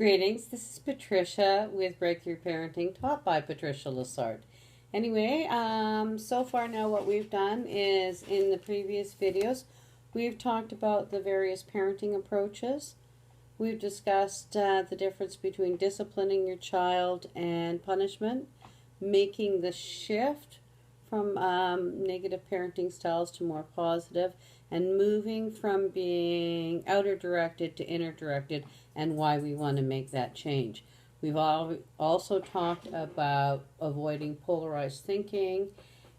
Greetings, this is Patricia with Breakthrough Parenting, taught by Patricia Lessard. Anyway, so far now what we've done is, in the previous videos, we've talked about the various parenting approaches. We've discussed the difference between disciplining your child and punishment, making the shift from negative parenting styles to more positive, and moving from being outer directed to inner directed, and why we want to make that change. We've also talked about avoiding polarized thinking,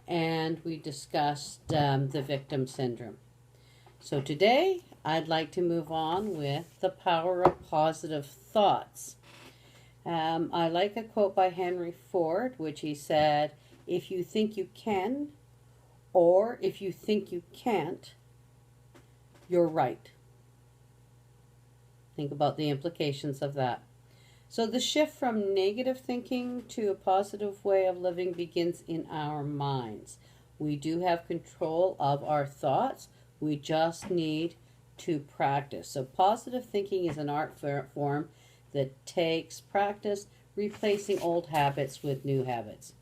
and we discussed the victim syndrome. So today I'd like to move on with the power of positive thoughts. I like a quote by Henry Ford, which he said, "If you think you can, or if you think you can't, you're right." Think about the implications of that. So the shift from negative thinking to a positive way of living begins in our minds. We do have control of our thoughts. We just need to practice. So positive thinking is an art form that takes practice, replacing old habits with new habits.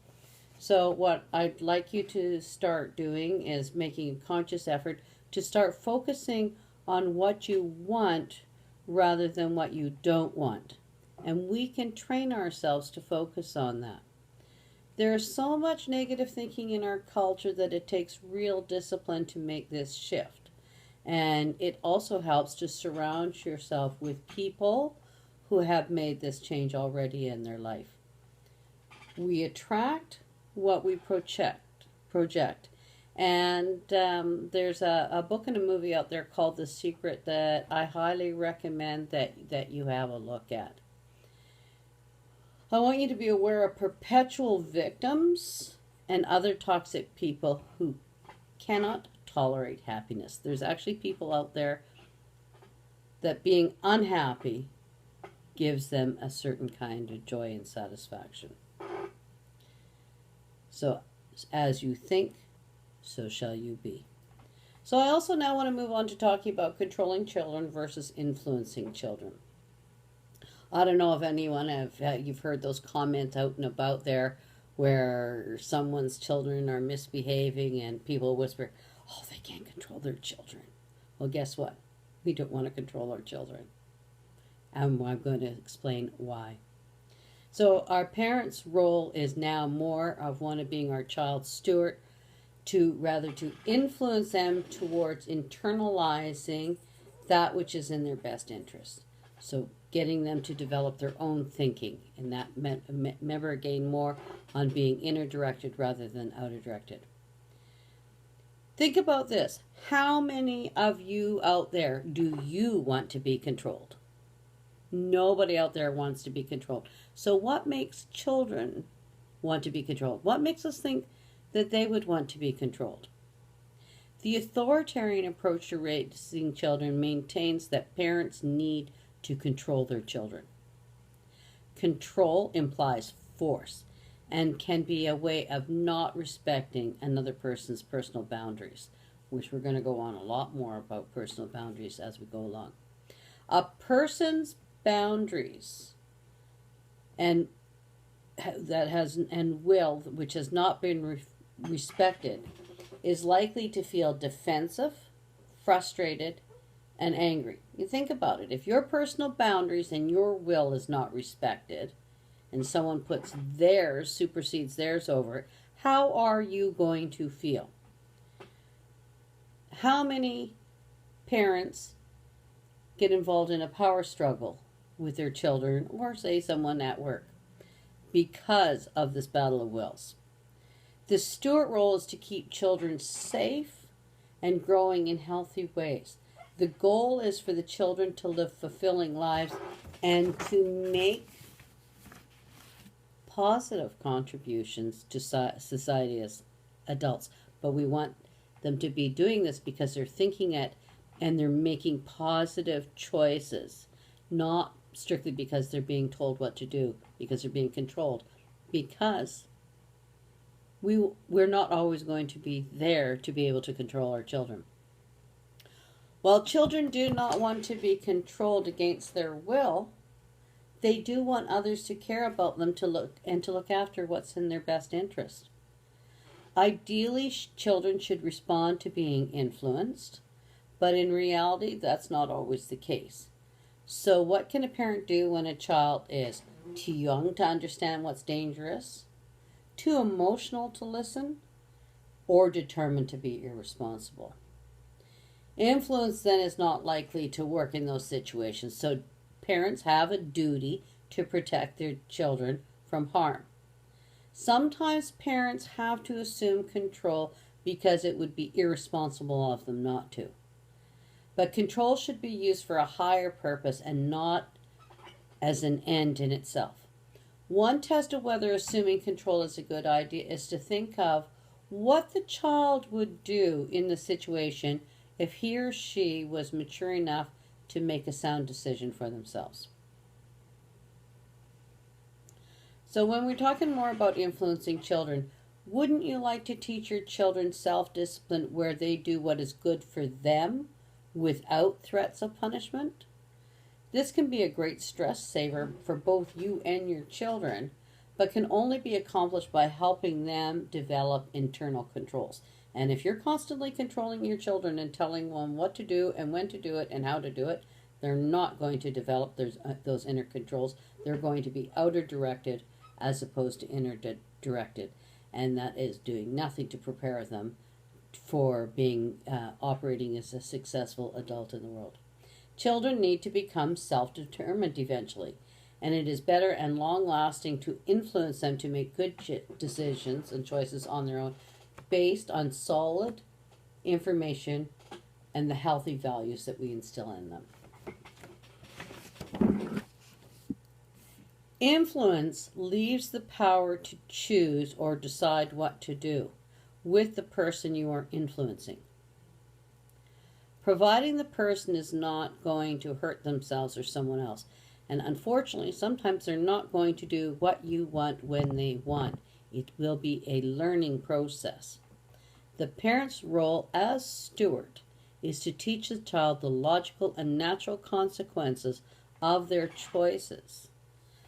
So what I'd like you to start doing is making a conscious effort to start focusing on what you want rather than what you don't want. And we can train ourselves to focus on that. There is so much negative thinking in our culture that it takes real discipline to make this shift. And it also helps to surround yourself with people who have made this change already in their life. We attract what we project. And there's a book and a movie out there called The Secret that I highly recommend that you have a look at. I want you to be aware of perpetual victims and other toxic people who cannot tolerate happiness. There's actually people out there that being unhappy gives them a certain kind of joy and satisfaction. So, as you think, so shall you be. So I also now want to move on to talking about controlling children versus influencing children. I don't know if anyone you've heard those comments out and about there where someone's children are misbehaving and people whisper, "Oh, they can't control their children." Well, guess what? We don't want to control our children. And I'm going to explain why. So our parents' role is now more of one of being our child's steward, to influence them towards internalizing that which is in their best interest. So getting them to develop their own thinking, and that remember again more on being inner directed rather than outer directed. Think about this. How many of you out there do you want to be controlled? Nobody out there wants to be controlled. So what makes children want to be controlled? What makes us think that they would want to be controlled? The authoritarian approach to raising children maintains that parents need to control their children. Control implies force and can be a way of not respecting another person's personal boundaries, which we're going to go on a lot more about personal boundaries as we go along. A person's boundaries and will, which has not been respected, is likely to feel defensive, frustrated, and angry. You think about it. If your personal boundaries and your will is not respected, and someone puts theirs, supersedes theirs over it, how are you going to feel? How many parents get involved in a power struggle with their children, or say someone at work, because of this battle of wills? The steward role is to keep children safe and growing in healthy ways. The goal is for the children to live fulfilling lives and to make positive contributions to society as adults. But we want them to be doing this because they're thinking it and they're making positive choices, not strictly because they're being told what to do, because they're being controlled, because we're not always going to be there to be able to control our children. While children do not want to be controlled against their will, They do want others to care about them to look after what's in their best interest. Ideally, children should respond to being influenced, but in reality, that's not always the case. So, what can a parent do when a child is too young to understand what's dangerous, too emotional to listen, or determined to be irresponsible? Influence then is not likely to work in those situations, so parents have a duty to protect their children from harm. Sometimes parents have to assume control because it would be irresponsible of them not to. But control should be used for a higher purpose and not as an end in itself. One test of whether assuming control is a good idea is to think of what the child would do in the situation if he or she was mature enough to make a sound decision for themselves. So when we're talking more about influencing children, wouldn't you like to teach your children self-discipline where they do what is good for them without threats of punishment? This can be a great stress saver for both you and your children, but can only be accomplished by helping them develop internal controls. And if you're constantly controlling your children and telling them what to do and when to do it and how to do it, they're not going to develop those inner controls. They're going to be outer directed as opposed to inner directed. And that is doing nothing to prepare them for being operating as a successful adult in the world. Children need to become self-determined eventually, and it is better and long-lasting to influence them to make good decisions and choices on their own based on solid information and the healthy values that we instill in them. Influence leaves the power to choose or decide what to do with the person you are influencing, providing the person is not going to hurt themselves or someone else. And unfortunately, sometimes they're not going to do what you want when they want. It will be a learning process. The parent's role as steward is to teach the child the logical and natural consequences of their choices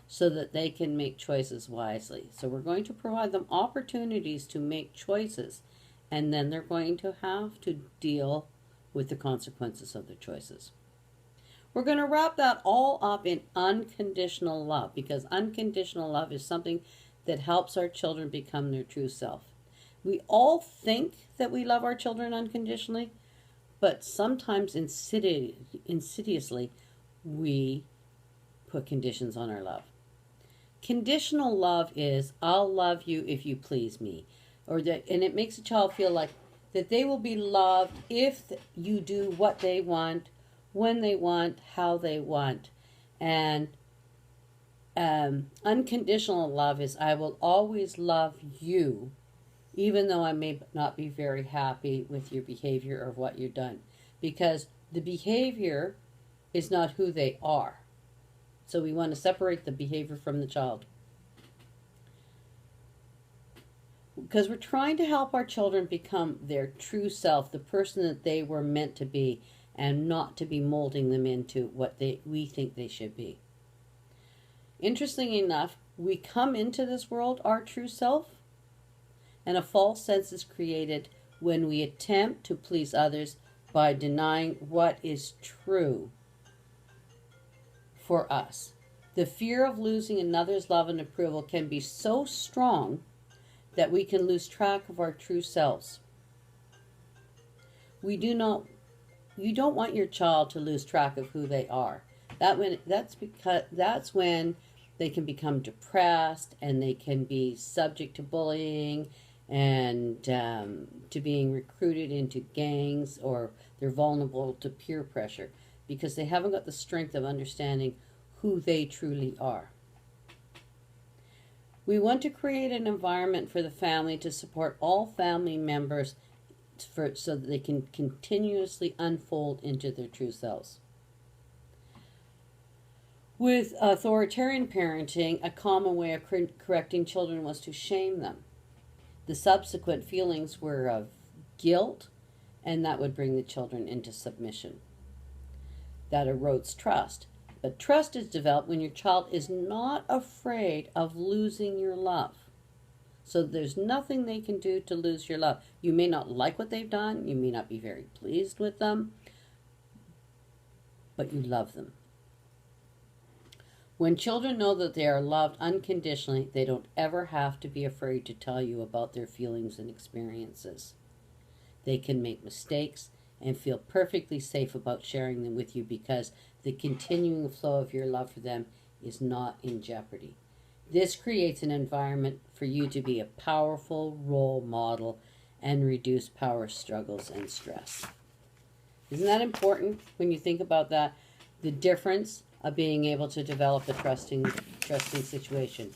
so that they can make choices wisely. So we're going to provide them opportunities to make choices, and then they're going to have to deal with the consequences of their choices. We're going to wrap that all up in unconditional love, because unconditional love is something that helps our children become their true self. We all think that we love our children unconditionally, but sometimes insidiously we put conditions on our love. Conditional love is, I'll love you if you please me, and it makes a child feel like that they will be loved if you do what they want, when they want, how they want. And unconditional love is, I will always love you, even though I may not be very happy with your behavior or what you've done. Because the behavior is not who they are. So we want to separate the behavior from the child. Because we're trying to help our children become their true self, the person that they were meant to be, and not to be molding them into what we think they should be. Interestingly enough, we come into this world our true self, and a false sense is created when we attempt to please others by denying what is true for us. The fear of losing another's love and approval can be so strong that we can lose track of our true selves. You don't want your child to lose track of who they are. That's when they can become depressed, and they can be subject to bullying and to being recruited into gangs, or they're vulnerable to peer pressure because they haven't got the strength of understanding who they truly are. We want to create an environment for the family to support all family members so that they can continuously unfold into their true selves. With authoritarian parenting, a common way of correcting children was to shame them. The subsequent feelings were of guilt, and that would bring the children into submission. That erodes trust. But trust is developed when your child is not afraid of losing your love. So there's nothing they can do to lose your love. You may not like what they've done. You may not be very pleased with them. But you love them. When children know that they are loved unconditionally, they don't ever have to be afraid to tell you about their feelings and experiences. They can make mistakes and feel perfectly safe about sharing them with you because the continuing flow of your love for them is not in jeopardy. This creates an environment for you to be a powerful role model and reduce power struggles and stress. Isn't that important when you think about that? The difference of being able to develop a trusting situation.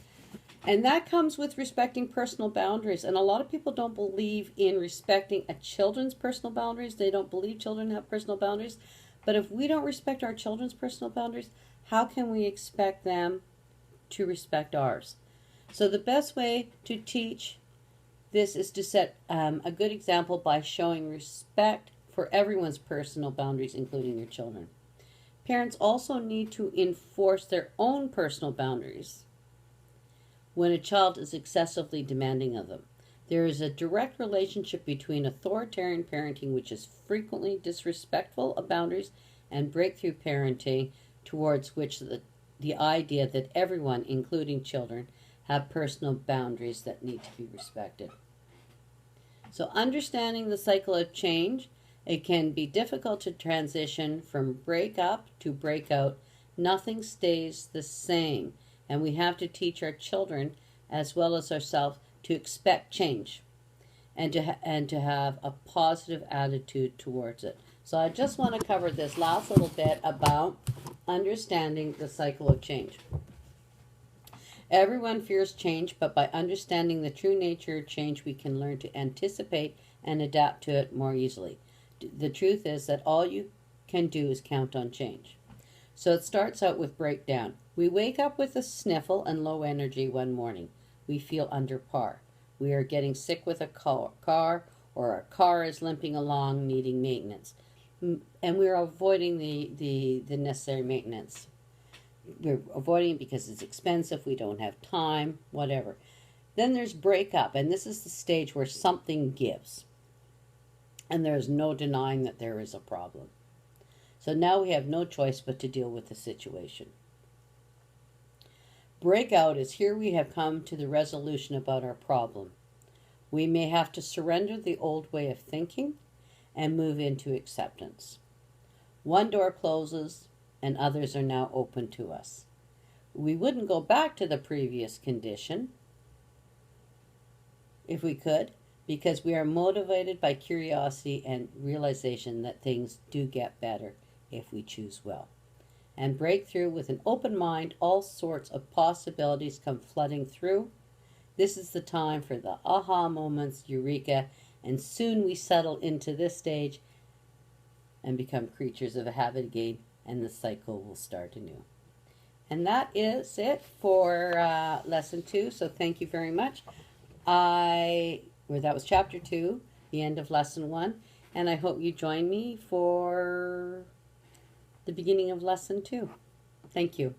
And that comes with respecting personal boundaries. And a lot of people don't believe in respecting a children's personal boundaries. They don't believe children have personal boundaries. But if we don't respect our children's personal boundaries, how can we expect them to respect ours? So the best way to teach this is to set a good example by showing respect for everyone's personal boundaries, including your children. Parents also need to enforce their own personal boundaries when a child is excessively demanding of them. There is a direct relationship between authoritarian parenting, which is frequently disrespectful of boundaries, and breakthrough parenting, towards which the idea that everyone, including children, have personal boundaries that need to be respected. So understanding the cycle of change, it can be difficult to transition from break up to break out. Nothing stays the same. And we have to teach our children, as well as ourselves, to expect change and to have a positive attitude towards it. So I just want to cover this last little bit about understanding the cycle of change. Everyone fears change, but by understanding the true nature of change, we can learn to anticipate and adapt to it more easily. The truth is that all you can do is count on change. So it starts out with breakdown. We wake up with a sniffle and low energy one morning. We feel under par. We are getting sick with a car, or our car is limping along needing maintenance. And we're avoiding the necessary maintenance. We're avoiding it because it's expensive, we don't have time, whatever. Then there's breakup, and this is the stage where something gives. And there's no denying that there is a problem. So now we have no choice but to deal with the situation. Breakout is here we have come to the resolution about our problem. We may have to surrender the old way of thinking and move into acceptance. One door closes and others are now open to us. We wouldn't go back to the previous condition if we could, because we are motivated by curiosity and realization that things do get better if we choose well. And breakthrough with an open mind, all sorts of possibilities come flooding through. This is the time for the aha moments, eureka, and soon we settle into this stage and become creatures of a habit again, and the cycle will start anew. And that is it for lesson 2. So thank you very much. That was chapter 2, the end of lesson 1. And I hope you join me for the beginning of lesson 2. Thank you.